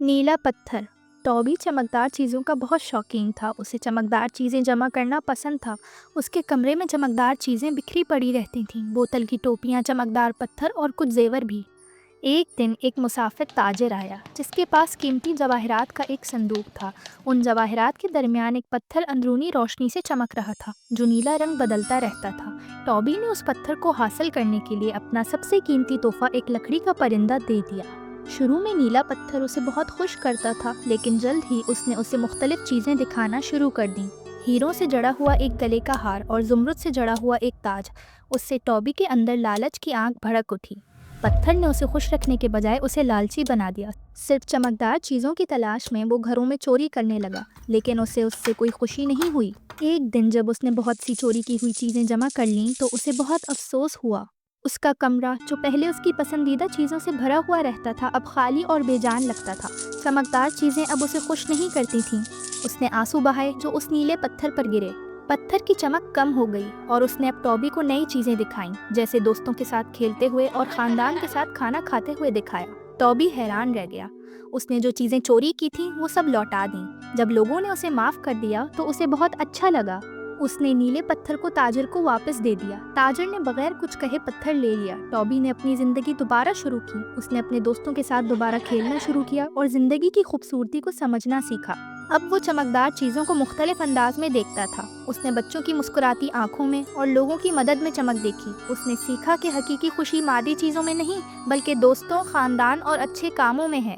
نیلا پتھر۔ ٹوبی چمکدار چیزوں کا بہت شوقین تھا۔ اسے چمکدار چیزیں جمع کرنا پسند تھا۔ اس کے کمرے میں چمکدار چیزیں بکھری پڑی رہتی تھیں، بوتل کی ٹوپیاں، چمکدار پتھر اور کچھ زیور بھی۔ ایک دن ایک مسافر تاجر آیا جس کے پاس قیمتی جواہرات کا ایک صندوق تھا۔ ان جواہرات کے درمیان ایک پتھر اندرونی روشنی سے چمک رہا تھا جو نیلا رنگ بدلتا رہتا تھا۔ ٹوبی نے اس پتھر کو حاصل کرنے کے لیے اپنا سب سے قیمتی تحفہ، ایک لکڑی کا پرندہ، دے دیا۔ شروع میں نیلا پتھر اسے بہت خوش کرتا تھا، لیکن جلد ہی اس نے اسے مختلف چیزیں دکھانا شروع کر دیں۔ ہیروں سے جڑا ہوا ایک گلے کا ہار اور زمرد سے جڑا ہوا ایک تاج۔ اس سے ٹوبی کے اندر لالچ کی آنکھ بھڑک اٹھی۔ پتھر نے اسے خوش رکھنے کے بجائے اسے لالچی بنا دیا۔ صرف چمکدار چیزوں کی تلاش میں وہ گھروں میں چوری کرنے لگا، لیکن اسے اس سے کوئی خوشی نہیں ہوئی۔ ایک دن جب اس نے بہت سی چوری کی ہوئی چیزیں جمع کر لیں تو اسے بہت افسوس ہوا۔ اس کا کمرہ، جو پہلے اس کی پسندیدہ چیزوں سے بھرا ہوا رہتا تھا، اب خالی اور بے جان لگتا تھا۔ چمکدار چیزیں اب اسے خوش نہیں کرتی تھیں۔ اس نے آنسو بہائے جو اس نیلے پتھر پر گرے۔ پتھر کی چمک کم ہو گئی اور اس نے اب ٹوبی کو نئی چیزیں دکھائیں، جیسے دوستوں کے ساتھ کھیلتے ہوئے اور خاندان کے ساتھ کھانا کھاتے ہوئے دکھایا۔ ٹوبی حیران رہ گیا۔ اس نے جو چیزیں چوری کی تھیں وہ سب لوٹا دیں۔ جب لوگوں نے اسے معاف کر دیا تو اسے بہت اچھا لگا۔ اس نے نیلے پتھر کو تاجر کو واپس دے دیا۔ تاجر نے بغیر کچھ کہے پتھر لے لیا۔ ٹوبی نے اپنی زندگی دوبارہ شروع کی۔ اس نے اپنے دوستوں کے ساتھ دوبارہ کھیلنا شروع کیا اور زندگی کی خوبصورتی کو سمجھنا سیکھا۔ اب وہ چمکدار چیزوں کو مختلف انداز میں دیکھتا تھا۔ اس نے بچوں کی مسکراتی آنکھوں میں اور لوگوں کی مدد میں چمک دیکھی۔ اس نے سیکھا کہ حقیقی خوشی مادی چیزوں میں نہیں، بلکہ دوستوں، خاندان اور اچھے کاموں میں ہے۔